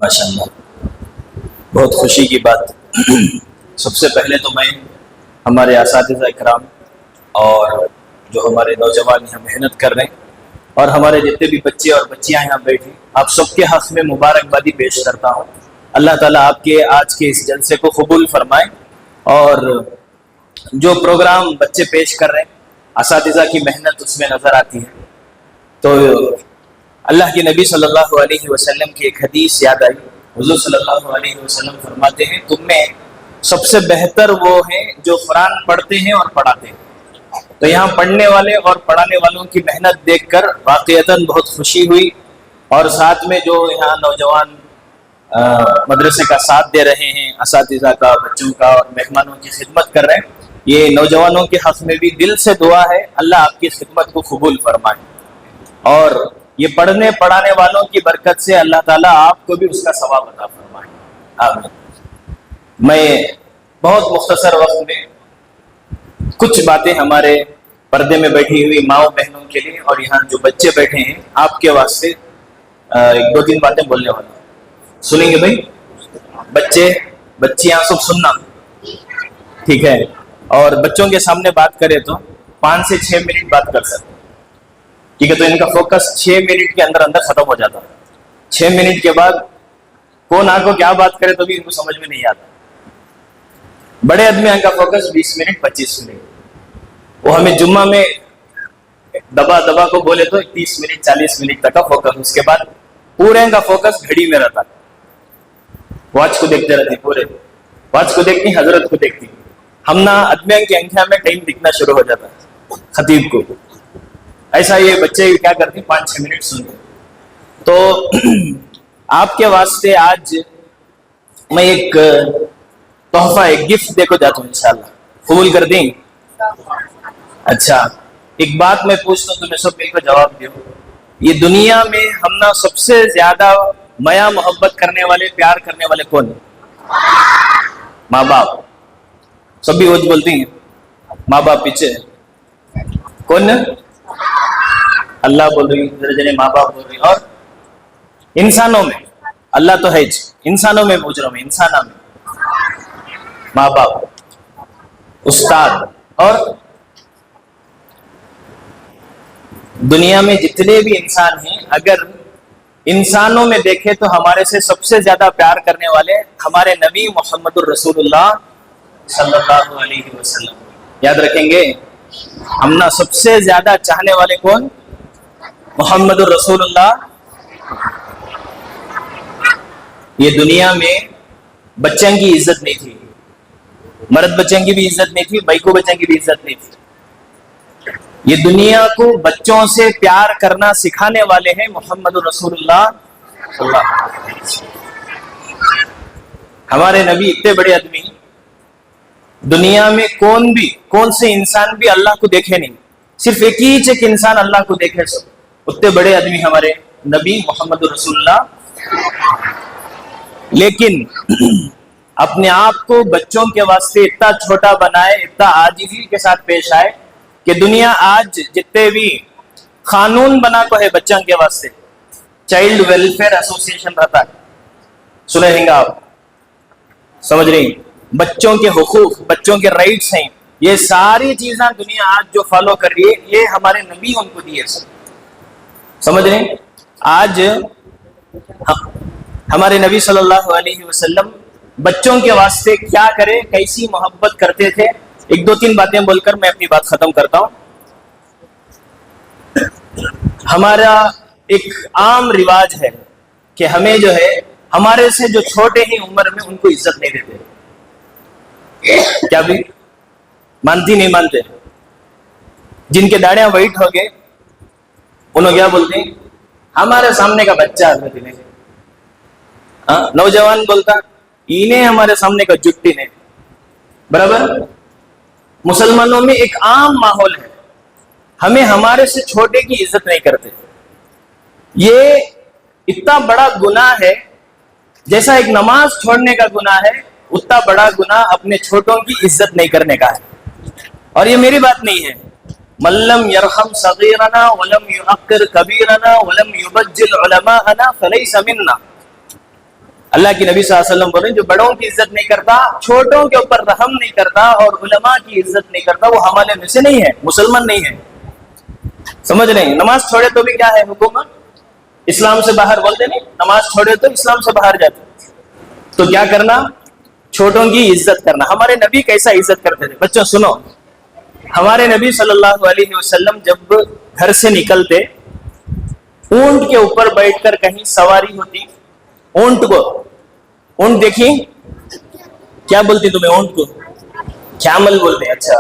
ماشاءاللہ، بہت خوشی کی بات۔ سب سے پہلے تو میں ہمارے اساتذہ اکرام اور جو ہمارے نوجوان یہاں محنت کر رہے ہیں اور ہمارے جتنے بھی بچے اور بچیاں یہاں بیٹھے، آپ سب کے حق میں مبارکبادی پیش کرتا ہوں۔ اللہ تعالیٰ آپ کے آج کے اس جلسے کو قبول فرمائے، اور جو پروگرام بچے پیش کر رہے ہیں اساتذہ کی محنت اس میں نظر آتی ہے۔ تو اللہ کے نبی صلی اللہ علیہ وسلم کی ایک حدیث یاد آئی۔ حضور صلی اللہ علیہ وسلم فرماتے ہیں، تم میں سب سے بہتر وہ ہیں جو قرآن پڑھتے ہیں اور پڑھاتے ہیں۔ تو یہاں پڑھنے والے اور پڑھانے والوں کی محنت دیکھ کر واقعتاً بہت خوشی ہوئی، اور ساتھ میں جو یہاں نوجوان مدرسے کا ساتھ دے رہے ہیں، اساتذہ کا، بچوں کا اور مہمانوں کی خدمت کر رہے ہیں، یہ نوجوانوں کے حق میں بھی دل سے دعا ہے اللہ آپ کی خدمت کو قبول فرمائے، اور یہ پڑھنے پڑھانے والوں کی برکت سے اللہ تعالیٰ آپ کو بھی اس کا ثواب عطا فرمائے، آمین۔ میں بہت مختصر وقت میں کچھ باتیں ہمارے پردے میں بیٹھی ہوئی ماؤں بہنوں کے لیے اور یہاں جو بچے بیٹھے ہیں آپ کے واسطے ایک دو تین باتیں بولنے والا ہوں۔ سنیں گے بھائی؟ بچے بچیاں سب سننا، ٹھیک ہے؟ اور بچوں کے سامنے بات کرے تو 5 سے 6 منٹ بات کر سکتے، ٹھیک ہے؟ تو ان کا فوکس 6 منٹ کے اندر اندر ختم ہو جاتا ہے۔ 6 منٹ کے بعد کون آ کو کیا بات کرے تو بھی ان کو سمجھ میں نہیں آتا۔ بڑے آدمی کا فوکس 20 منٹ 25 منٹ، وہ ہمیں جمعہ میں دبا کو بولے تو 30 منٹ 40 منٹ تک کا فوکس، اس کے بعد پورے کا فوکس گھڑی میں رہتا، واچ کو دیکھتے رہتے، پورے واچ کو دیکھتی، حضرت کو دیکھتی، ہم نہ آدمیوں کی آنکھوں میں ٹائم دکھنا شروع ہو جاتا ہے خطیب کو۔ ایسا یہ بچے کیا کرتے 5-6 منٹ سنتے۔ تو آپ کے واسطے آج میں ایک تحفہ، ایک گفٹ دے کو جاتا ہوں، انشاءاللہ قبول کر دیں؟ اچھا، ایک بات میں پوچھتا ہوں، تمہیں سب مل کر جواب دیو۔ یہ دنیا میں ہم نا سب سے زیادہ میا محبت کرنے والے، پیار کرنے والے کون ہیں؟ ماں باپ۔ سب بھی وہی بولتی ہیں ماں باپ پیچھے کون ہے؟ اللہ بول رہی، درجنے ماں باپ بول رہی، اور انسانوں میں اللہ تو ہے، انسانوں میں پوچھ رہا ہوں، انسانوں میں ماں باپ، استاد، اور دنیا میں جتنے بھی انسان ہیں، اگر انسانوں میں دیکھیں تو ہمارے سے سب سے زیادہ پیار کرنے والے ہمارے نبی محمد الرسول اللہ صلی اللہ علیہ وسلم۔ یاد رکھیں گے، ہم نا سب سے زیادہ چاہنے والے کون؟ محمد الرسول اللہ۔ یہ دنیا میں بچوں کی عزت نہیں تھی، مرد بچوں کی بھی عزت نہیں تھی، بائیکو بچوں کی بھی عزت نہیں تھی۔ یہ دنیا کو بچوں سے پیار کرنا سکھانے والے ہیں محمد الرسول اللہ صلی اللہ علیہ وسلم۔ ہمارے نبی اتنے بڑے آدمی، دنیا میں کون سے انسان بھی اللہ کو دیکھے نہیں، صرف ایک انسان اللہ کو دیکھے، سب اتنے بڑے آدمی ہمارے نبی محمد الرسول اللہ۔ لیکن اپنے آپ کو بچوں کے واسطے اتنا چھوٹا بنائے، اتنا عاجزی کے ساتھ پیش آئے کہ دنیا آج جتنے بھی قانون بنا کو ہے بچوں کے واسطے، چائلڈ ویلفیئر ایسوسی ایشن رہتا ہے، سنیں گے آپ، سمجھ رہی ہیں؟ بچوں کے حقوق، بچوں کے رائٹس ہیں، یہ ساری چیزیں دنیا آج جو فالو کر رہی ہے، یہ ہمارے نبی ان کو دیے، سمجھ رہے ہیں؟ آج ہمارے نبی صلی اللہ علیہ وسلم بچوں کے واسطے کیا کرے، کیسی محبت کرتے تھے، ایک دو تین باتیں بول کر میں اپنی بات ختم کرتا ہوں۔ ہمارا ایک عام رواج ہے کہ ہمیں جو ہے ہمارے سے جو چھوٹے ہی عمر میں ان کو عزت نہیں دیتے، کیا بھی مانتی نہیں مانتے؟ جن کے داڑیاں وائٹ ہو گئے انہوں کیا بولتے ہیں؟ ہمارے سامنے کا بچہ ہے، نوجوان بولتا انہیں ہمارے سامنے کا جٹی نے، برابر؟ مسلمانوں میں ایک عام ماحول ہے، ہمیں ہمارے سے چھوٹے کی عزت نہیں کرتے۔ یہ اتنا بڑا گناہ ہے، جیسا ایک نماز چھوڑنے کا گناہ ہے، اتنا بڑا گناہ اپنے چھوٹوں کی عزت نہیں کرنے کا ہے۔ اور یہ میری بات نہیں ہے، من لم يرحم صغيرنا ولم يوقر كبيرنا ولم يبجل علماءنا فليس منا۔ اللہ کی نبی صلی اللہ علیہ وسلم بولے جو بڑوں کی عزت نہیں کرتا، چھوٹوں کے اوپر رحم نہیں کرتا اور علماء کی عزت نہیں کرتا، وہ ہمارے میں سے نہیں ہے، مسلمان نہیں ہے. سمجھ رہے ہیں؟ نماز چھوڑے تو بھی کیا ہے حکومت؟ اسلام سے باہر بولتے نہیں، نماز چھوڑے تو اسلام سے باہر جاتے. تو کیا کرنا؟ چھوٹوں کی عزت کرنا. ہمارے نبی کیسا عزت کرتے تھے؟ بچوں سنو، ہمارے نبی صلی اللہ علیہ وسلم جب گھر سے نکلتے، اونٹ کے اوپر بیٹھ کر کہیں سواری ہوتی، اونٹ کو، اونٹ دیکھی کیا بولتی تمہیں؟ اونٹ کو کیمل بولتے. اچھا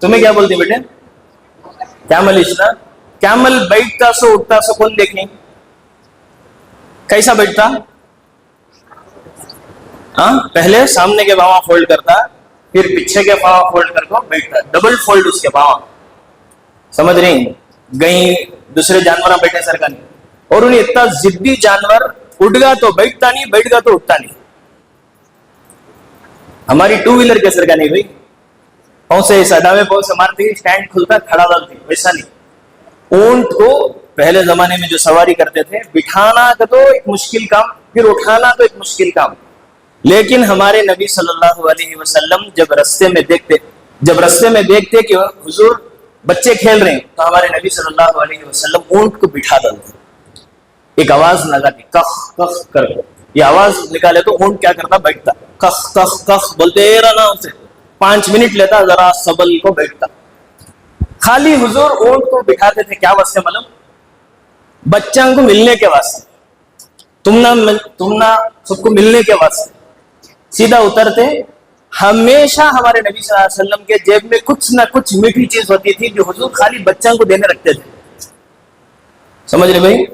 تمہیں کیا بولتی بیٹے؟ کیمل. اشنا کیمل بیٹھتا سو اٹھتا سو کون دیکھیں؟ کیسا بیٹھتا؟ پہلے سامنے کے باواں فولڈ کرتا، پھر پیچھے کے باواں فولڈ کر کے بیٹھتا، ڈبل فولڈ اس کے باواں. سمجھ رہی؟ گئی دوسرے جانور بیٹھے سر کا نہیں. اور انہیں اتنا ضدی جانور، اٹھ گا تو بیٹھتا نہیں، بیٹھ گا تو اٹھتا نہیں. ہماری ٹو ویلر کے سر کا نہیں بھائی، پاؤں سے ایسا ڈاوے پاؤں سے مارتی، اسٹینڈ کھلتا کھڑا ڈالتی، ویسا نہیں. اونٹ کو پہلے زمانے میں جو سواری کرتے تھے، بٹھانا کا تو ایک مشکل کام، پھر اٹھانا تو ایک مشکل کام. لیکن ہمارے نبی صلی اللہ علیہ وسلم جب رستے میں دیکھتے کہ حضور بچے کھیل رہے ہیں، تو ہمارے نبی صلی اللہ علیہ وسلم اونٹ کو بٹھا ڈالتے، ایک آواز لگاتی، کخ کخ کر کے. یہ آواز نکالے تو اونٹ کیا کرتا؟ بیٹھتا. کخ کخ کخ بولتے رہنا اسے، 5 منٹ لیتا، ذرا سبل کو بیٹھتا. خالی حضور اونٹ کو بٹھاتے تھے کیا واسطے؟ معلوم؟ بچوں کو ملنے کے واسطے، تم نہ سب کو ملنے کے واسطے. سیدھا اترتے، ہمیشہ ہمارے نبی صلی اللہ علیہ وسلم کے جیب میں کچھ نہ کچھ میٹھی چیز ہوتی تھی جو حضور خالی بچوں کو دینے رکھتے تھے. سمجھ رہے بھائی؟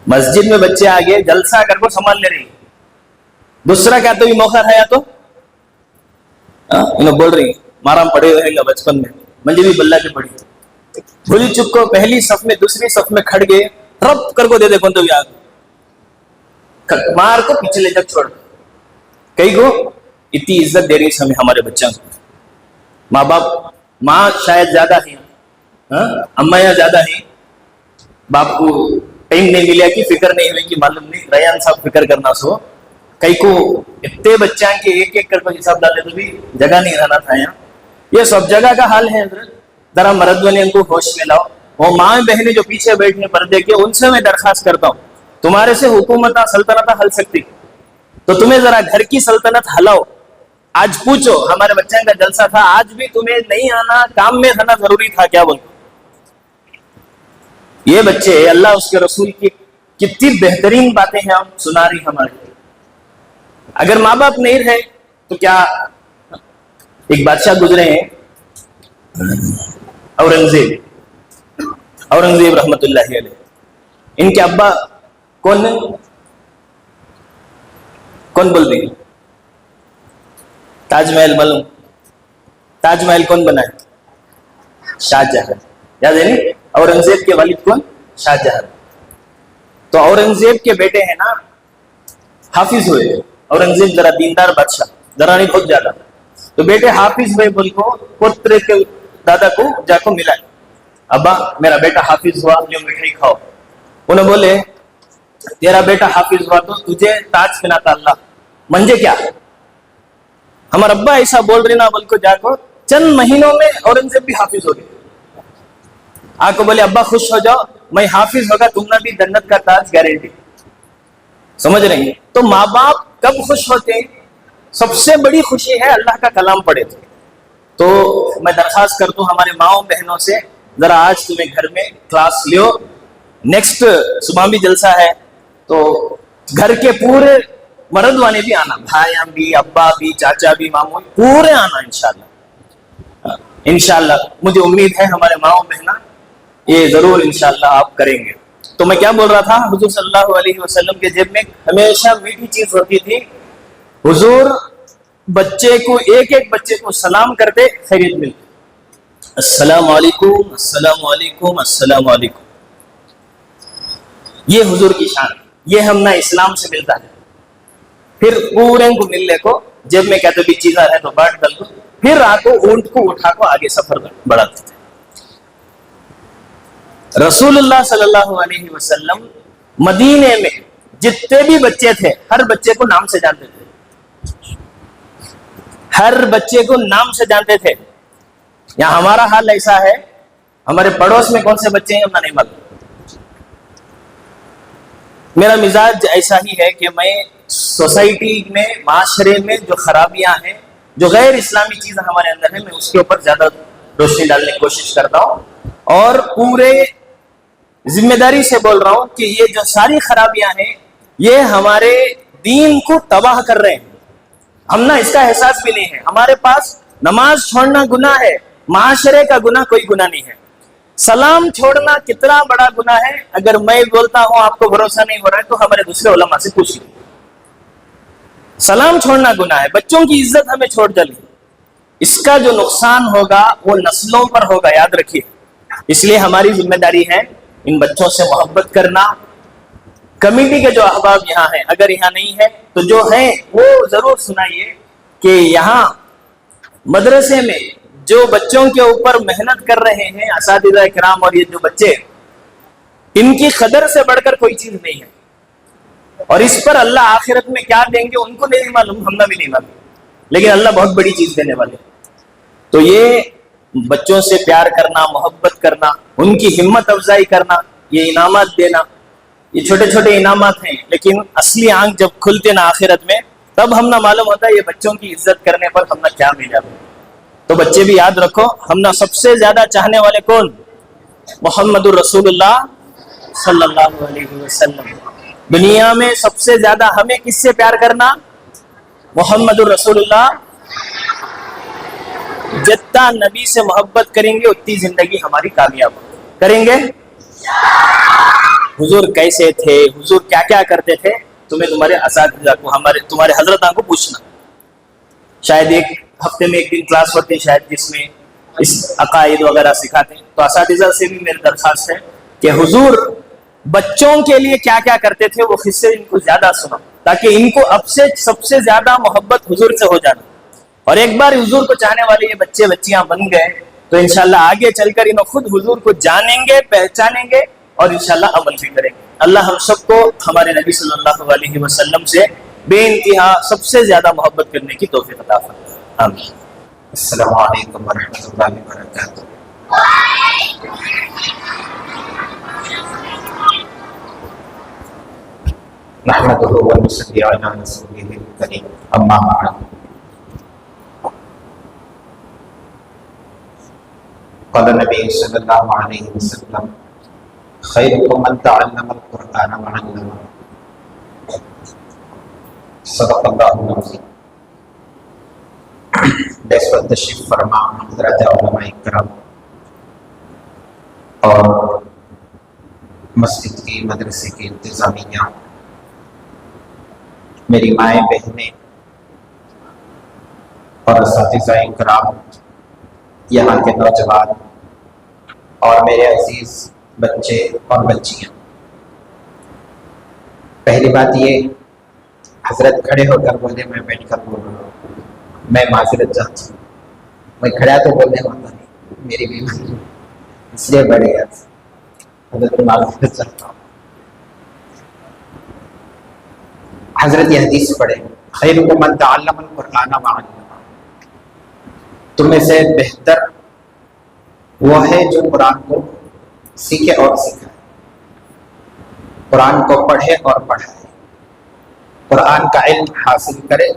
مسجد میں بچے آگے جلسہ کر کو سنبھال لے رہی، دوسرا کیا تو بھی موقع ہے یا تو انہوں بول رہی مارام پڑے ہوئے گا بچپن میں، مجھے بھی بلّہ کے پڑی بھولی چک کو پہلی صف میں دوسری صف میں کھڑ گئے، رب کر کو دے دے کون تو بھی آگے مار کو پیچھے لے جا چھوڑ. کئی کو اتنی عزت دے رہی ہمیں ہمارے بچوں کو. ماں باپ، ماں شاید زیادہ ہیں، اماں زیادہ ہیں، باپ کو ٹائم نہیں ملیا کہ فکر نہیں ہوئی کہ معلوم نہیں ریان صاحب فکر کرنا سو. کئی کو اتنے بچوں کے ایک ایک کر کو حساب ڈالے تو بھی جگہ نہیں رہنا تھا یہاں. یہ سب جگہ کا حال ہے. ذرا مرد بنے ان کو ہوش میں لاؤ. وہ ماں بہنیں جو پیچھے بیٹھنے پردے کے، ان سے میں درخواست کرتا ہوں، تمہارے سے حکومت سلطنت ہل سکتی تو تمہیں ذرا گھر کی سلطنت ہلاؤ. آج پوچھو ہمارے بچوں کا جلسہ تھا، آج بھی تمہیں نہیں آنا، کام میں رہنا ضروری تھا کیا؟ بولو. یہ بچے اللہ اس کے رسول کی کتنی بہترین باتیں ہیں ہم سنا رہی ہمارے. اگر ماں باپ نہیں رہے تو کیا؟ ایک بادشاہ گزرے ہیں اورنگزیب رحمت اللہ علیہ. ان کے ابا کون ہے؟ کون بولتے ہیں؟ تاج محل معلوم؟ تاج محل کون بنا ہے؟ شاہ جہاں. یاد ہے نہیں؟ اورنگزیب کے والد کون؟ شاہ جہاں. تو اورنگزیب کے بیٹے ہیں نا حافظ ہوئے. اورنگزیب ذرا دیندار بادشاہ، ذرا نہیں بہت زیادہ. تو بیٹے حافظ ہوئے بول کو پوتر کے دادا کو جا کو ملا، ابا میرا بیٹا حافظ ہوا، جو مٹھائی کھاؤ. انہوں بولے تیرا بیٹا حافظ ہوا تو تجھے تاج پہناتا اللہ، منجے کیا؟ ہمارا ابا ایسا بول رہے نا بول کو جا کو چند مہینوں میں اورنگزیب بھی حافظ ہو گئے. آ کو بولے ابا خوش ہو جاؤ، میں حافظ ہوگا تم نے بھی جنت کا تاج گارنٹی. سمجھ رہے ہیں؟ تو ماں باپ کب خوش ہوتے ہیں؟ سب سے بڑی خوشی ہے اللہ کا کلام پڑھے تو. تو میں درخواست کرتا ہوں ہمارے ماؤں بہنوں سے، ذرا آج تمہیں گھر میں کلاس لیو. نیکسٹ صبح بھی جلسہ ہے تو گھر کے پورے مرد وانے بھی آنا، بھائیاں بھی، ابا بھی، چاچا بھی، ماموں پورے آنا انشاءاللہ. انشاءاللہ مجھے امید ہے ہمارے ماؤں بہنا یہ ضرور انشاءاللہ آپ کریں گے. تو میں کیا بول رہا تھا؟ حضور صلی اللہ علیہ وسلم کے جیب میں ہمیشہ میٹھی چیز ہوتی تھی. حضور بچے کو ایک ایک بچے کو سلام کرتے، خیریت ملتی، السلام علیکم السلام علیکم السلام علیکم. یہ حضور کی شان ہے. یہ ہم نہ اسلام سے ملتا ہے. پھر پورے کو ملنے کو جیب میں کہتے بھی چیزیں ہے تو بانٹ ڈال دو، پھر آ کو اونٹ کو اٹھا کو آگے سفر بڑھاتے تھے. رسول اللہ صلی اللہ علیہ وسلم مدینے میں جتنے بھی بچے تھے ہر بچے کو نام سے جانتے تھے، ہر بچے کو نام سے جانتے تھے. یہاں ہمارا حال ایسا ہے، ہمارے پڑوس میں کون سے بچے ہیں ہمیں نہیں معلوم. میرا مزاج ایسا ہی ہے کہ میں سوسائٹی میں، معاشرے میں جو خرابیاں ہیں، جو غیر اسلامی چیزیں ہمارے اندر ہیں، میں اس کے اوپر زیادہ روشنی ڈالنے کی کوشش کرتا ہوں، اور پورے ذمہ داری سے بول رہا ہوں کہ یہ جو ساری خرابیاں ہیں یہ ہمارے دین کو تباہ کر رہے ہیں. ہم نا اس کا احساس بھی نہیں ہے. ہمارے پاس نماز چھوڑنا گناہ ہے، معاشرے کا گناہ کوئی گناہ نہیں ہے. سلام چھوڑنا کتنا بڑا گناہ ہے. اگر میں بولتا ہوں آپ کو بھروسہ نہیں ہو رہا ہے تو ہمارے دوسرے علماء سے پوچھیے. سلام چھوڑنا گناہ ہے. بچوں کی عزت ہمیں چھوڑ ڈالی، اس کا جو نقصان ہوگا وہ نسلوں پر ہوگا، یاد رکھیے. اس لیے ہماری ذمہ داری ہے ان بچوں سے محبت کرنا. کمیٹی کے جو احباب یہاں ہیں، اگر یہاں نہیں ہے تو جو ہیں وہ ضرور سنائیے کہ یہاں مدرسے میں جو بچوں کے اوپر محنت کر رہے ہیں اساتذہ کرام، اور یہ جو بچے، ان کی قدر سے بڑھ کر کوئی چیز نہیں ہے. اور اس پر اللہ آخرت میں کیا دیں گے ان کو نہیں معلوم، ہم نے بھی نہیں معلوم، لیکن اللہ بہت بڑی چیز دینے والے. تو یہ بچوں سے پیار کرنا، محبت کرنا، ان کی ہمت افزائی کرنا، یہ انعامات دینا، یہ چھوٹے چھوٹے انعامات ہیں، لیکن اصلی آنکھ جب کھلتے نا آخرت میں تب ہم نہ معلوم ہوتا ہے یہ بچوں کی عزت کرنے پر ہم نہ کیا ملا. تو بچے بھی یاد رکھو، ہم نہ سب سے زیادہ چاہنے والے کون؟ محمد الرسول اللہ صلی اللہ علیہ وسلم. دنیا میں سب سے زیادہ ہمیں کس سے پیار کرنا؟ محمد الرسول اللہ. جتنا نبی سے محبت کریں گے اتنی زندگی ہماری کامیاب کریں گے. حضور کیسے تھے، حضور کیا کیا کرتے تھے، تمہیں تمہارے اساتذہ کو، تمہارے حضرتوں کو پوچھنا. شاید ایک ہفتے میں ایک دن کلاس ہوتی ہے شاید جس میں اس عقائد وغیرہ سکھاتے ہیں. تو اساتذہ سے بھی میری درخواست ہے کہ حضور بچوں کے لیے کیا کیا کرتے تھے وہ قصے ان کو زیادہ سنا، تاکہ ان کو اب سے سب سے زیادہ محبت حضور سے ہو جانا. اور ایک بار حضور کو چاہنے والے یہ بچے بچیاں بن گئے تو انشاءاللہ آگے چل کر انہیں خود حضور کو جانیں گے، پہچانیں گے، اور انشاءاللہ عمل بھی کریں گے. اللہ ہم سب کو ہمارے نبی صلی اللہ علیہ وسلم سے بے انتہا سب سے زیادہ محبت کرنے کی توفیق عطا فرمائے. آمین. السلام علیکم ورحمۃ اللہ وبرکاتہ. نحمده ونصلي على رسوله الكريم. اما بعد. قال النبي صلی اللہ علیہ وسلم خیرکم من تعلم القرآن وعلمه. صدق اللہ العظیم. اس وقت تشریف فرما حضرات علماء کرام اور مسجد کی، مدرسے کی انتظامیہ، میری مائیں بہنیں اور اساتذہ کرام، یہاں کے نوجوان اور میرے عزیز بچے اور بچیاں. پہلی بات یہ، حضرت کھڑے ہو کر بولے، میں بیٹھ کر بول رہا ہوں، میں معذرت چاہتا ہوں. میں کھڑا تو بولنے ہوتا نہیں، میری بیماری اس لیے بڑھ گیا. حضرت معذرت چاہتا ہوں. حضرت یہ حدیث پڑھے، خیرکم من تعلم القرآن وعلمہ. تم میں سے بہتر وہ ہے جو قرآن کو سیکھے اور سکھائے، قرآن کو پڑھے اور پڑھائے، قرآن کا علم حاصل کرے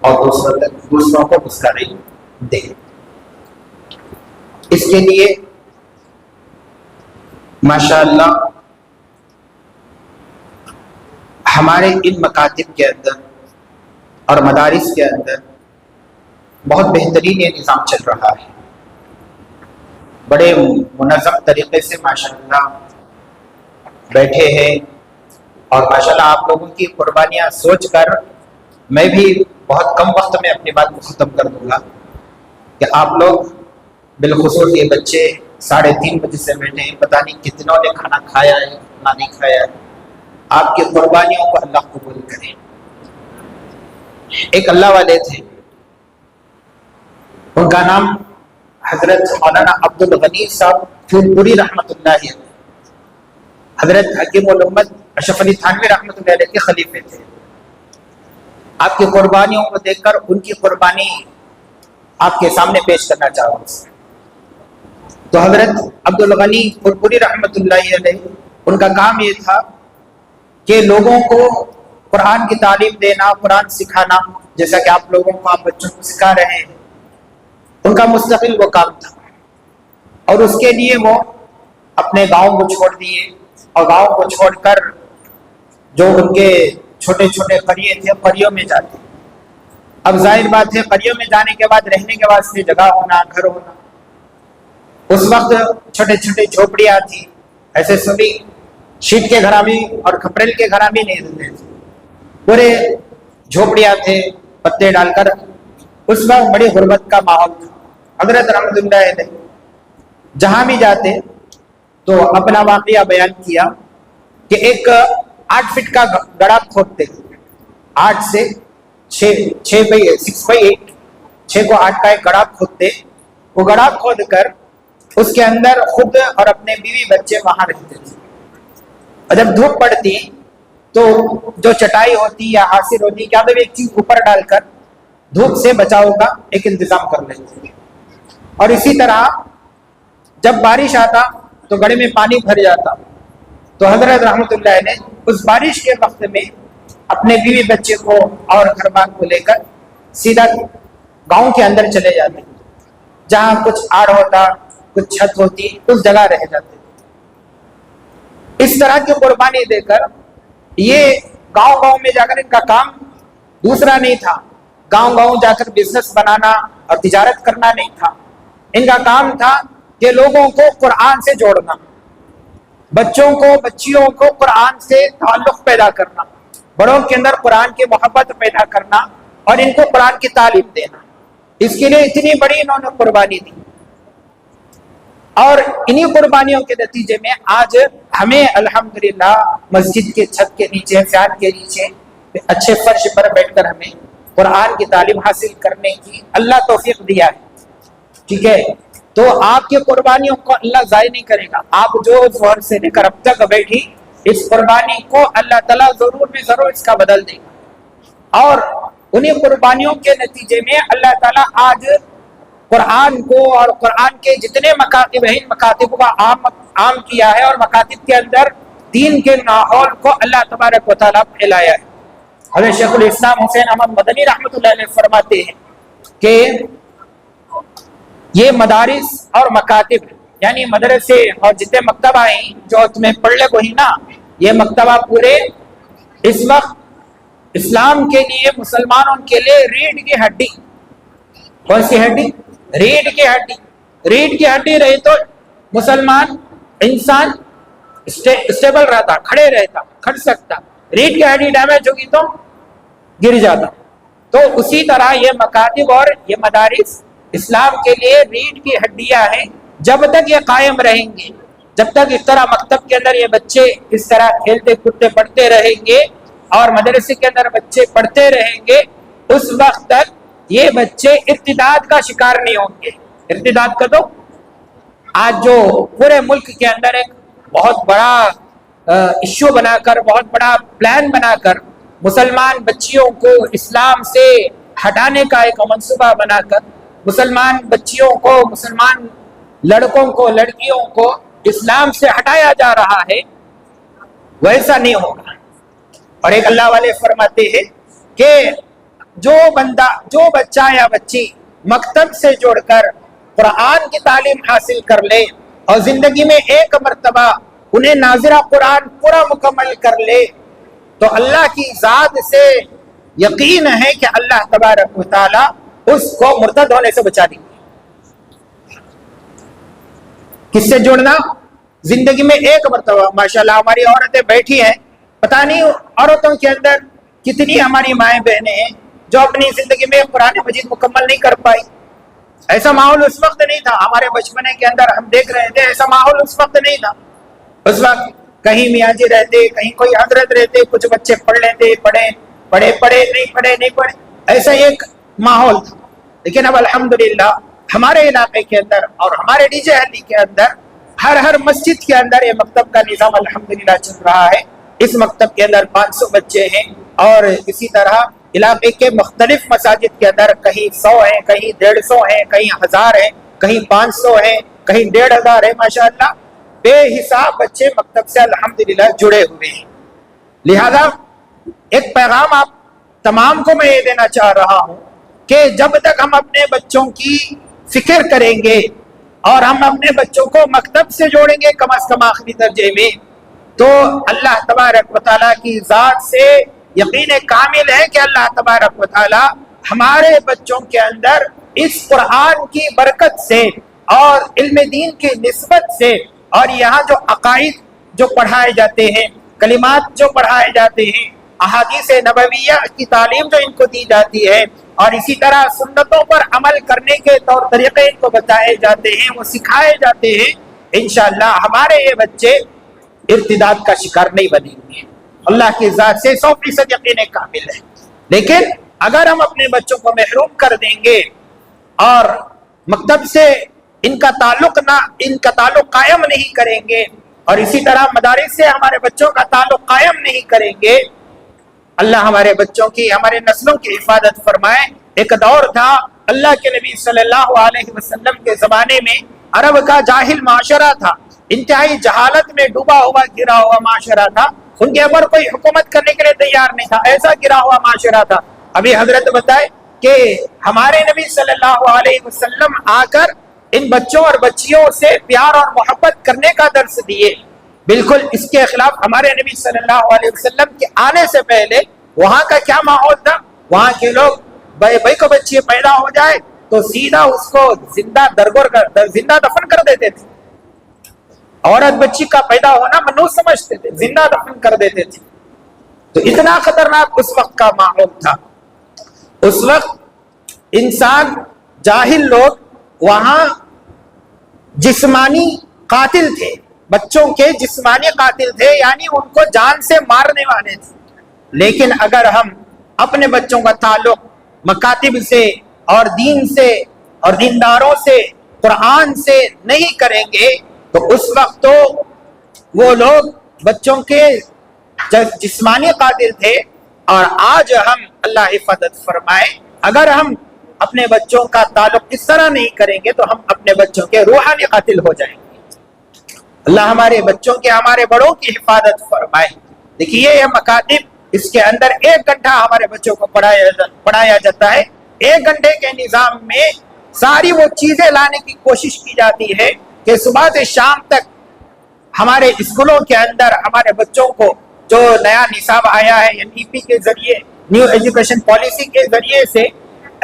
اور دوسروں کو اس کا علم دے. اس کے لیے ماشاءاللہ ہمارے ان مکاتب کے اندر اور مدارس کے اندر بہت بہترین یہ نظام چل رہا ہے. بڑے منظم طریقے سے ماشاءاللہ بیٹھے ہیں، اور ماشاءاللہ آپ لوگوں کی قربانیاں سوچ کر میں بھی بہت کم وقت میں اپنی بات کو ختم کر دوں گا کہ آپ لوگ، بالخصوص یہ بچے 3:30 بجے سے بیٹھے ہیں، پتہ نہیں کتنوں نے کھانا کھایا ہے، کتنا نہیں کھایا ہے. آپ کی قربانیوں کو اللہ قبول کرے. ایک اللہ والے تھے، ان کا نام حضرت مولانا عبد الغنی صاحب پھول پوری رحمۃ اللہ علیہ. حضرت حکیم الامت اشرف علی تھانوی رحمۃ اللہ علیہ کے خلیفے تھے. آپ کی قربانیوں کو دیکھ کر ان کی قربانی آپ کے سامنے پیش کرنا چاہوں گا. تو حضرت عبدالغنی پورپوری رحمۃ اللہ علیہ ان کا کام یہ تھا کہ لوگوں کو قرآن کی تعلیم دینا، قرآن سکھانا، جیسا کہ آپ لوگوں کو، آپ بچوں کو سکھا رہے ہیں. ان کا مستقل وہ کام تھا، اور اس کے لیے وہ اپنے گاؤں کو چھوڑ دیے، اور گاؤں کو چھوڑ کر جو ان کے چھوٹے چھوٹے قریے تھے قریوں میں جاتے. اب ظاہر بات ہے قریوں میں جانے کے بعد رہنے کے واسطے جگہ ہونا، گھر ہونا. اس وقت چھوٹے چھوٹے جھوپڑیاں تھی، ایسے سبھی شیٹ کے گھراں بھی اور کھپریل کے گھراں بھی نہیں رہتے تھے، پورے جھوپڑیاں تھے پتے ڈال کر. اس وقت بڑی غربت کا ماحول تھا. حضرت رحمۃ اللہ علیہ جہاں بھی جاتے تو اپنا واقعہ بیان کیا کہ ایک 8 فٹ کا گڑھا کھودتے، 8 سے 6x8، 6 کو 8 کا ایک گڑھا کھودتے. وہ گڑھا کھود کر اس کے اندر خود اور اپنے بیوی بچے وہاں رہتے تھے. اور جب دھوپ پڑتی تو جو چٹائی ہوتی یا حاصل ہوتی، کیا تو ایک چیز اوپر ڈال کر دھوپ سے بچاؤ کا ایک انتظام کر لیتے. اور اسی طرح جب بارش آتا تو گڑھے میں پانی بھر جاتا. تو حضرت رحمۃ اللہ نے اس بارش کے وقت میں اپنے بیوی بچے کو اور گھر بار کو لے کر سیدھا گاؤں کے اندر چلے جاتے، جہاں کچھ آڑ ہوتا، کچھ چھت ہوتی، اس جگہ رہ جاتے. اس طرح کی قربانی دے کر یہ گاؤں گاؤں میں جا کر ان کا کام دوسرا نہیں تھا، گاؤں گاؤں جا کر بزنس بنانا اور تجارت کرنا نہیں تھا. ان کا کام تھا کہ لوگوں کو قرآن سے جوڑنا، بچوں کو بچیوں کو قرآن سے تعلق پیدا کرنا، بڑوں کے اندر قرآن کی محبت پیدا کرنا اور ان کو قرآن کی تعلیم دینا. اس کے لیے اتنی بڑی انہوں نے قربانی دی. اور انہی قربانیوں کے نتیجے میں آج ہمیں الحمدللہ مسجد کے چھت کے نیچے، فیان کے نیچے، اچھے فرش پر بیٹھ کر ہمیں قرآن کی تعلیم حاصل کرنے کی اللہ توفیق دیا ہے. ٹھیک ہے، تو آپ کی قربانیوں کو اللہ ضائع نہیں کرے گا. آپ جو ظہر سے لے کر اب تک بیٹھی، اس قربانی کو اللہ تعالیٰ ضرور میں ضرور اس کا بدل دے گا. اور انہی قربانیوں کے نتیجے میں اللہ تعالیٰ آج قرآن کو اور قرآن کے جتنے مکاتب ہیں، مکاتب کو عام کیا ہے، اور مکاتب کے اندر دین کے ماحول کو اللہ تبارک و تعالیٰ پھیلایا ہے. حضرت شیخ الاسلام حسین احمد مدنی رحمۃ اللہ علیہ فرماتے ہیں کہ یہ مدارس اور مکاتب یعنی مدرسے اور جتنے مکتبہ ہیں جو تمہیں پڑھ لے وہی نا، یہ مکتبہ پورے اس وقت اسلام کے لیے، مسلمانوں کے لیے ریڑھ کی ہڈی. کون سی ہڈی؟ ریڑھ کی ہڈی. ریڑھ کی ہڈی رہی تو مسلمان انسان اسٹیبل رہتا، کھڑے رہتا، کھڑ سکتا. ریڑھ کی ہڈی ڈیمیج ہوگی تو گر جاتا. تو اسی طرح یہ مکاتب اور یہ مدارس اسلام کے لیے ریڑھ کی ہڈیاں ہیں. جب تک یہ قائم رہیں گے، جب تک اس طرح مکتب کے اندر یہ بچے اس طرح کھیلتے کودتے پڑھتے رہیں گے اور مدرسے کے اندر بچے پڑھتے رہیں گے، اس وقت تک یہ بچے ارتداد کا شکار نہیں ہوں گے. ارتداد کا تو آج جو پورے ملک کے اندر ایک بہت بڑا ایشو بنا کر، بہت بڑا پلان بنا کر مسلمان بچیوں کو اسلام سے ہٹانے کا ایک منصوبہ بنا کر مسلمان بچیوں کو، مسلمان لڑکوں کو، لڑکیوں کو اسلام سے ہٹایا جا رہا ہے، ویسا نہیں ہوگا. اور ایک اللہ والے فرماتے ہیں کہ جو بچہ یا بچی مکتب سے جوڑ کر قرآن کی تعلیم حاصل کر لے اور زندگی میں ایک مرتبہ انہیں ناظرہ قرآن پورا مکمل کر لے، تو اللہ کی ذات سے یقین ہے کہ اللہ تبارک و تعالی اس کو مرتد ہونے سے بچا دیں گے. کس سے جوڑنا؟ زندگی میں ایک مرتبہ. ماشاءاللہ ہماری عورتیں بیٹھی ہیں، پتہ نہیں عورتوں کے اندر کتنی ہماری مائیں بہنیں ہیں جو اپنی زندگی میں قرآن مجید مکمل نہیں کر پائی. ایسا ماحول اس وقت نہیں تھا. ہمارے بچپنے کے اندر ہم دیکھ رہے تھے، ایسا ماحول اس وقت نہیں تھا. اس وقت کہیں میاں جی رہتے، کہیں کوئی حضرت رہتے، کچھ بچے پڑھ لیتے، پڑھے نہیں پڑھے، ایسا ایک ماحول تھا. لیکن اب الحمدللہ ہمارے علاقے کے اندر اور ہمارے ڈی جے ہلی کے اندر ہر مسجد کے اندر یہ مکتب کا نظام الحمدللہ چل رہا ہے. اس مکتب کے اندر 500 بچے ہیں، اور اسی طرح علاقے کے مختلف مساجد کے اندر کہیں 100 ہیں، کہیں 150 ہیں، کہیں 1000 ہیں، کہیں 500 ہیں، کہیں 1500 ہیں، ماشاءاللہ بے حساب بچے مکتب سے الحمدللہ جڑے ہوئے ہیں۔ لہذا ایک پیغام آپ تمام کو میں یہ دینا چاہ رہا ہوں کہ جب تک ہم اپنے بچوں کی فکر کریں گے اور ہم اپنے بچوں کو مکتب سے جوڑیں گے کم از کم آخری درجے میں، تو اللہ تبارک و تعالیٰ کی ذات سے یقین کامل ہے کہ اللہ تبارک و تعالیٰ ہمارے بچوں کے اندر اس قرآن کی برکت سے اور علم دین کی نسبت سے، اور یہاں جو عقائد جو پڑھائے جاتے ہیں، کلمات جو پڑھائے جاتے ہیں، احادیث نبویہ کی تعلیم جو ان کو دی جاتی ہے، اور اسی طرح سنتوں پر عمل کرنے کے طور طریقے ان کو بتائے جاتے ہیں، وہ سکھائے جاتے ہیں، انشاءاللہ ہمارے یہ بچے ارتداد کا شکار نہیں بنیں گے۔ اللہ کی ذات سے 100% یقین کامل ہے۔ لیکن اگر ہم اپنے بچوں کو محروم کر دیں گے اور مکتب سے ان کا تعلق قائم نہیں کریں گے، اور اسی طرح مدارس سے ہمارے بچوں کا تعلق قائم نہیں کریں گے، اللہ ہمارے بچوں کی، ہمارے نسلوں کی حفاظت فرمائے۔ ایک دور تھا اللہ کے نبی صلی اللہ علیہ وسلم کے زمانے میں عرب کا جاہل معاشرہ تھا، انتہائی جہالت میں ڈوبا ہوا گرا ہوا معاشرہ تھا، ان کے اوپر کوئی حکومت کرنے کے لیے تیار نہیں تھا، ایسا گرا ہوا معاشرہ تھا۔ ابھی حضرت بتائے کہ ہمارے نبی صلی اللہ علیہ وسلم آ کر ان بچوں اور بچیوں سے پیار اور محبت کرنے کا درس دیے۔ بالکل اس کے خلاف ہمارے نبی صلی اللہ علیہ وسلم کے آنے سے پہلے وہاں کا کیا ماحول تھا؟ وہاں کے لوگ بھائی کو بچی پیدا ہو جائے تو سیدھا اس کو زندہ دفن کر دیتے تھے۔ عورت بچی کا پیدا ہونا منحوس سمجھتے تھے، زندہ دفن کر دیتے تھے۔ تو اتنا خطرناک اس وقت کا ماحول تھا۔ اس وقت انسان جاہل لوگ وہاں جسمانی قاتل تھے، بچوں کے جسمانی قاتل تھے، یعنی ان کو جان سے مارنے والے تھے۔ لیکن اگر ہم اپنے بچوں کا تعلق مکاتب سے اور دین سے اور دینداروں سے، قرآن سے نہیں کریں گے تو اس وقت تو وہ لوگ بچوں کے جسمانی قاتل تھے، اور آج ہم اللہ حفاظت فرمائے اگر ہم اپنے بچوں کا تعلق اس طرح نہیں کریں گے تو ہم اپنے بچوں کے روحانی قاتل ہو جائیں گے۔ اللہ ہمارے بچوں کے، ہمارے بڑوں کی حفاظت فرمائے۔ دیکھیے یہ مکاتب، اس کے اندر 1 گھنٹہ ہمارے بچوں کو پڑھایا جاتا ہے۔ 1 گھنٹے کے نظام میں ساری وہ چیزیں لانے کی کوشش کی جاتی ہے کہ صبح سے شام تک ہمارے اسکولوں کے اندر ہمارے بچوں کو جو نیا نصاب آیا ہے NEP کے ذریعے، نیو ایجوکیشن پالیسی کے ذریعے سے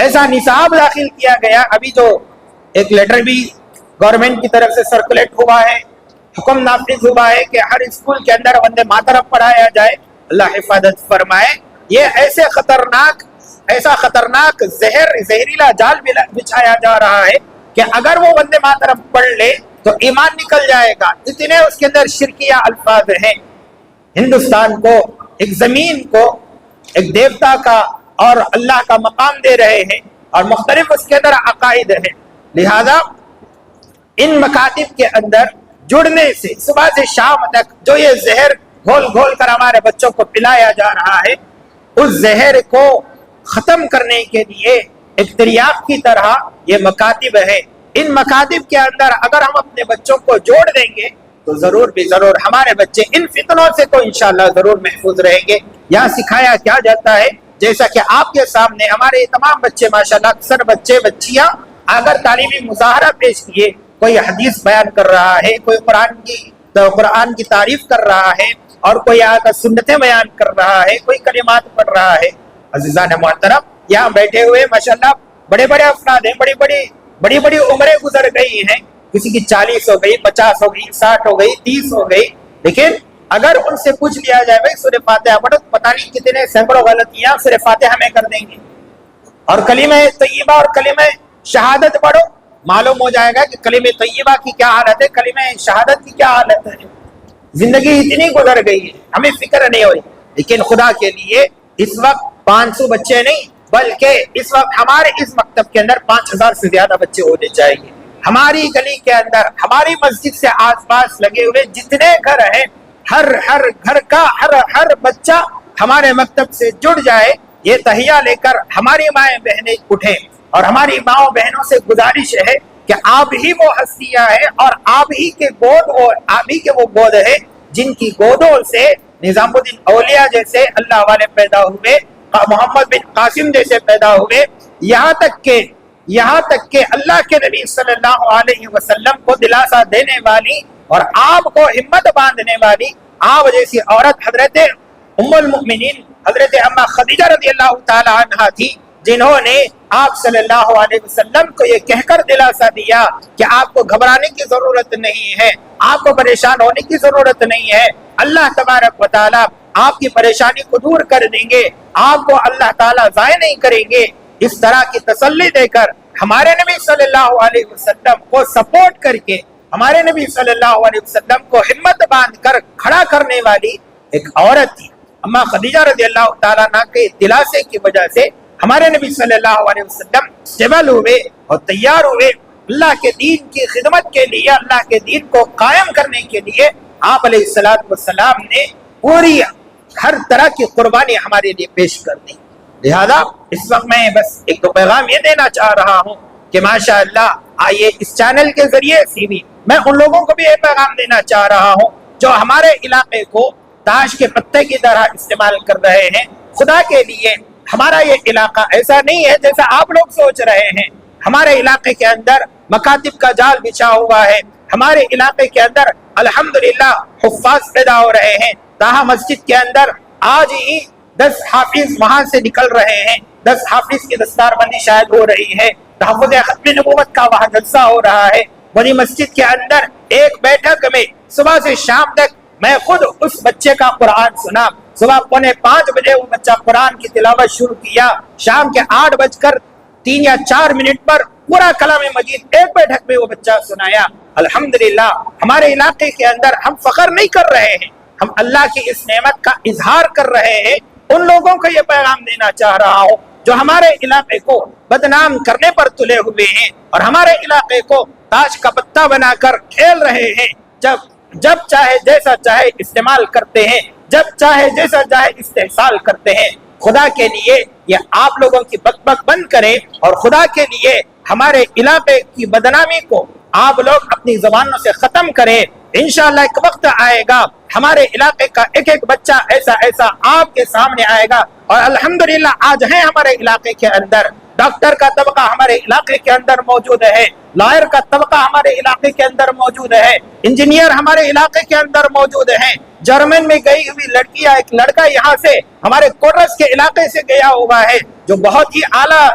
ایسا نصاب داخل کیا گیا۔ ابھی جو ایک لیٹر بھی گورنمنٹ کی طرف سے سرکولیٹ ہوا ہے، حکم نافذ ہوا ہے کہ ہر اسکول کے اندر وندے ماترم پڑھایا جائے۔ اللہ حفاظت فرمائے۔ یہ ایسا خطرناک زہریلا جال بچھایا جا رہا ہے کہ اگر وہ وندے ماترم پڑھ لے تو ایمان نکل جائے گا، اتنے اس کے اندر شرکیہ الفاظ ہیں۔ ہندوستان کو، ایک زمین کو، ایک دیوتا کا اور اللہ کا مقام دے رہے ہیں، اور مختلف اس کے اندر عقائد ہیں۔ لہذا ان مکاتب کے اندر جڑنے سے صبح سے شام تک جو یہ زہر گھول کر ہمارے بچوں کو پلایا جا رہا ہے، اس زہر کو ختم کرنے کے لیے ایک تریاق کی طرح یہ مکاتب ہے۔ ان مکاتب کے اندر اگر ہم اپنے بچوں کو جوڑ دیں گے تو ضرور بھی ضرور ہمارے بچے ان فتنوں سے تو انشاءاللہ ضرور محفوظ رہیں گے۔ یہاں سکھایا کیا جاتا ہے، جیسا کہ آپ کے سامنے ہمارے تمام بچے ماشاءاللہ، اکثر بچے بچیاں اگر تعلیمی مظاہرہ پیش کیے، کوئی حدیث بیان کر رہا ہے، کوئی قرآن کی تعریف کر رہا ہے، اور کوئی آگے سنتیں بیان کر رہا ہے، کوئی کلمات پڑھ رہا ہے۔ عزیزان محترم، یہاں بیٹھے ہوئے ماشاءاللہ بڑے بڑے افراد ہیں، بڑی بڑی عمریں گزر گئی ہیں، کسی کی 40 ہو گئی، 50 ہو گئی، 60 ہو گئی، 30 ہو گئی، لیکن اگر ان سے پوچھ لیا جائے بھائی سورہ فاتحہ پڑھو، پتہ نہیں کتنے سینکڑوں غلطیاں سورہ فاتحہ میں کر دیں گے، اور کلمہ طیبہ اور کلمہ شہادت پڑھو، معلوم ہو جائے گا کہ کلمہ طیبہ کی کیا حالت ہے، کلمہ شہادت کی کیا حالت ہے۔ زندگی اتنی گزر گئی ہے، ہمیں فکر نہیں ہوئی۔ لیکن خدا کے لیے اس وقت 500 بچے نہیں، بلکہ اس وقت ہمارے اس مکتب کے اندر 5000 سے زیادہ بچے ہونے چاہیے۔ ہماری گلی کے اندر، ہماری مسجد سے آس پاس لگے ہوئے جتنے گھر ہیں، ہر گھر کا ہر بچہ ہمارے مکتب سے جڑ جائے، یہ تہیہ لے کر ہماری مائیں بہنیں اٹھیں، اور ہماری ماؤں بہنوں سے گزارش ہے کہ آپ ہی وہ ہستیاں ہیں اور آپ ہی کے وہ گود ہے جن کی گودوں سے نظام الدین اولیاء جیسے اللہ والے پیدا ہوئے، محمد بن قاسم جیسے پیدا ہوئے، یہاں تک کہ اللہ کے نبی صلی اللہ علیہ وسلم کو دلاسا دینے والی اور آپ کو ہمت باندھنے والی آپ جیسی عورت حضرت ام المؤمنین حضرت اما خدیجہ رضی اللہ تعالی عنہا تھی، جنہوں نے آپ صلی اللہ علیہ وسلم کو یہ کہہ کر دلاسا دیا کہ آپ کو گھبرانے کی ضرورت نہیں ہے، آپ کو پریشان ہونے کی ضرورت نہیں ہے، اللہ تبارک و تعالی آپ کی پریشانی کو دور کر دیں گے، آپ کو اللہ تعالی ضائع نہیں کریں گے۔ اس طرح کی تسلی دے کر ہمارے نبی صلی اللہ علیہ وسلم کو سپورٹ کر کے، ہمارے نبی صلی اللہ علیہ وسلم کو ہمت باندھ کر کھڑا کرنے والی ایک عورت تھی اما خدیجہ رضی اللہ تعالیٰ عنہ کے دلاسے کی وجہ سے ہمارے نبی صلی اللہ علیہ وسلم اسٹیبل ہوئے اور تیار ہوئے اللہ کے دین کی خدمت کے لیے، اللہ کے دین کو قائم کرنے کے لیے۔ آپ علیہ السلام نے پوری ہر طرح کی قربانی ہمارے لیے پیش کر دی۔ لہذا اس وقت میں بس ایک تو پیغام یہ دینا چاہ رہا ہوں کہ ماشاءاللہ آئیے اس چینل کے ذریعے سے بھی میں ان لوگوں کو بھی یہ پیغام دینا چاہ رہا ہوں جو ہمارے علاقے کو تاش کے پتے کی طرح استعمال کر رہے ہیں۔ خدا کے لیے ہمارا یہ علاقہ ایسا نہیں ہے جیسا آپ لوگ سوچ رہے ہیں۔ ہمارے علاقے کے اندر مکاتب کا جال بچھا ہوا ہے، ہمارے علاقے کے اندر الحمدللہ حفاظ پیدا ہو رہے ہیں۔ تاہا مسجد کے اندر آج ہی 10 حافظ وہاں سے نکل رہے ہیں، 10 حافظ کی دستار بندی شاید ہو رہی ہے، تحفظ ختم نبوت کا وہاں جلسہ ہو رہا ہے۔ وہی مسجد کے اندر ایک بیٹھک میں صبح سے شام تک میں خود اس بچے کا قرآن سنا۔ صبح 4:45 بجے وہ بچہ قرآن کی تلاوت شروع کیا، شام کے 8:03 یا 4 پر پورا کلام مجید ایک بیٹھک میں وہ بچہ سنایا۔ الحمدللہ ہمارے علاقے کے اندر ہم فخر نہیں کر رہے ہیں، ہم اللہ کی اس نعمت کا اظہار کر رہے ہیں۔ ان لوگوں کو یہ پیغام دینا چاہ رہا ہوں جو ہمارے علاقے کو بدنام کرنے پر تلے ہوئے ہیں اور ہمارے علاقے کو تاش کا پتہ بنا کر کھیل رہے ہیں، جب چاہے جیسا چاہے استعمال کرتے ہیں، جب چاہے جیسا چاہے استحصال کرتے ہیں۔ خدا کے لیے یہ آپ لوگوں کی بک بند کریں اور خدا کے لیے ہمارے علاقے کی بدنامی کو آپ لوگ اپنی زبانوں سے ختم کریں۔ انشاءاللہ ایک وقت آئے گا ہمارے علاقے کا ایک بچہ ایسا آپ کے سامنے آئے گا، اور الحمدللہ آج ہیں ہمارے علاقے کے اندر ڈاکٹر کا طبقہ ہمارے علاقے کے اندر موجود ہے، لائر کا طبقہ ہمارے علاقے کے اندر موجود ہے، انجینئر ہمارے علاقے کے اندر موجود ہیں۔ جرمن میں گئی ہوئی لڑکی ایک لڑکا یہاں سے ہمارے کوٹرس کے علاقے سے گیا ہوا ہے جو بہت ہی اعلیٰ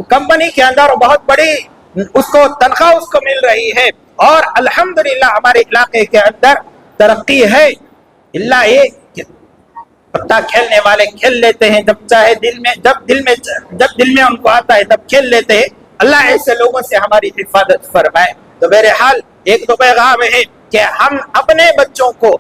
کمپنی کے اندر بہت بڑی اس کو تنخواہ اس کو مل رہی ہے، اور الحمدللہ ہمارے علاقے کے اندر ترقی ہے۔ اللہ یہ کہ پتہ کھیلنے والے کھیل لیتے ہیں جب چاہے جب دل میں ان کو آتا ہے تب کھیل لیتے ہیں۔ اللہ ایسے لوگوں سے ہماری حفاظت فرمائے۔ تو بہرحال ایک تو پیغام ہے کہ ہم اپنے بچوں کو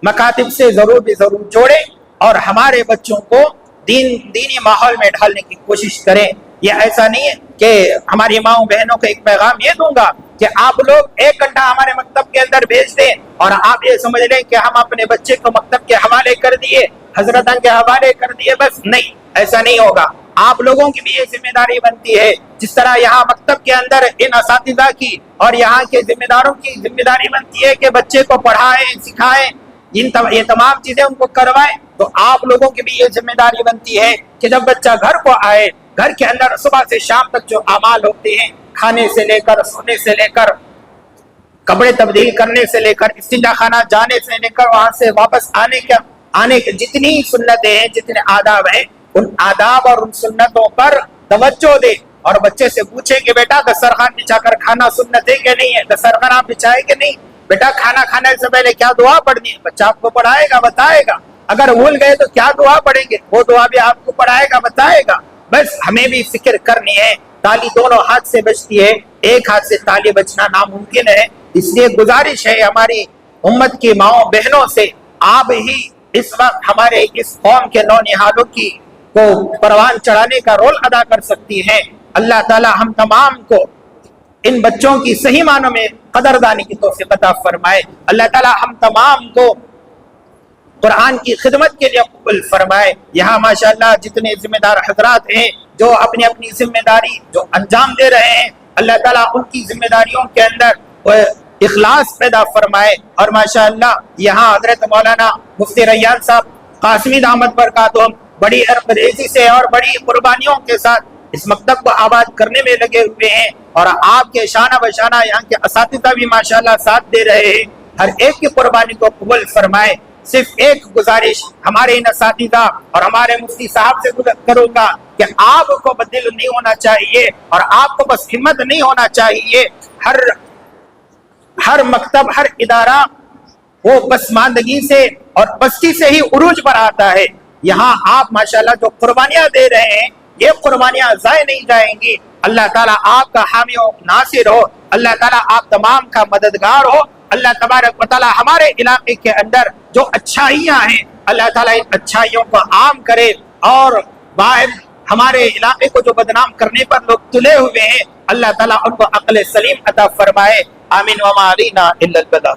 مکاتب سے ضرور جوڑیں اور ہمارے بچوں کو دینی ماحول میں ڈھالنے کی کوشش کریں۔ یہ ایسا نہیں ہے کہ ہماری ماؤں بہنوں کو ایک پیغام یہ دوں گا کہ آپ لوگ 1 گھنٹہ ہمارے مکتب کے اندر بھیج دیں اور آپ یہ سمجھ لیں کہ ہم اپنے بچے کو مکتب کے حوالے کر دیے، حضرتان کے حوالے کر دیے، بس نہیں، ایسا نہیں ہوگا۔ آپ لوگوں کی بھی یہ ذمہ داری بنتی ہے، جس طرح یہاں مکتب کے اندر ان اساتذہ کی اور یہاں کے ذمہ داروں کی ذمہ داری بنتی ہے کہ بچے کو پڑھائیں، سکھائیں، یہ تمام چیزیں ان کو کروائیں، تو آپ لوگوں کی بھی یہ ذمہ داری بنتی ہے کہ جب بچہ گھر کو آئے، گھر کے اندر صبح سے شام تک جو اعمال ہوتے ہیں، کھانے سے لے کر سونے سے لے کر کپڑے تبدیل کرنے سے لے کر استنجا خانہ جانے سے لے کر وہاں سے واپس آنے کے جتنی سنتیں ہیں، جتنے آداب ہیں، ان آداب اور ان سنتوں پر توجہ دے اور بچے سے پوچھے کہ بیٹا دسترخوان بچھا کر کھانا سنت ہے کہ نہیں ہے، دسترخوان آپ بچھائے کہ نہیں، بیٹا کھانا کھانے سے پہلے کیا دعا پڑھنی ہے، بچہ آپ کو پڑھائے گا، بتائے گا، اگر بھول گئے تو کیا دعا پڑھیں گے، وہ دعا بھی آپ کو پڑھائے گا، بتائے گا۔ بس ہمیں بھی فکر کرنی ہے، تالی دونوں ہاتھ سے بجتی ہے، ایک ہاتھ سے تالی بجنا ناممکن ہے، اس لیے گزارش ہے ہماری امت کی ماؤں بہنوں سے، آپ ہی اس وقت ہمارے اس قوم کے نونہالوں کو پروان چڑھانے کا رول ادا کر سکتی ہیں۔ اللہ تعالی ہم تمام کو ان بچوں کی صحیح معنوں میں قدردانی کی توفیق عطا فرمائے۔ اللہ تعالی ہم تمام کو قرآن کی خدمت کے لیے قبول فرمائے۔ یہاں ماشاءاللہ جتنے ذمہ دار حضرات ہیں جو اپنی اپنی ذمہ داری جو انجام دے رہے ہیں، اللہ تعالیٰ ان کی ذمہ داریوں کے اندر اخلاص پیدا فرمائے۔ اور ماشاءاللہ یہاں حضرت مولانا مفتی ریان صاحب قاسمی دامت برکاتہم بڑی ارقدیسی سے اور بڑی قربانیوں کے ساتھ اس مکتب کو آباد کرنے میں لگے ہوئے ہیں، اور آپ کے شانہ بشانہ یہاں کے اساتذہ بھی ماشاءاللہ ساتھ دے رہے ہیں۔ ہر ایک کی قربانی کو قبول فرمائے۔ صرف ایک گزارش ہمارے ان اساتذہ اور ہمارے مفتی صاحب سے کروں گا کہ آپ کو بدل نہیں ہونا چاہیے، اور آپ کو بس ہمت نہیں ہونا چاہیے۔ ہر مکتب، ہر ادارہ وہ پسماندگی سے اور پستی سے ہی عروج پر آتا ہے۔ یہاں آپ ماشاءاللہ جو قربانیاں دے رہے ہیں، یہ قربانیاں ضائع نہیں جائیں گی۔ اللہ تعالیٰ آپ کا حامی و ناصر ہو، اللہ تعالیٰ آپ تمام کا مددگار ہو۔ اللہ تبارک و تعالیٰ ہمارے علاقے کے اندر جو اچھائیاں ہیں، اللہ تعالیٰ ان اچھائیوں کو عام کرے، اور باہر ہمارے علاقے کو جو بدنام کرنے پر لوگ تلے ہوئے ہیں، اللہ تعالیٰ ان کو عقل سلیم عطا فرمائے۔ آمین وما علینا الا البلاغ۔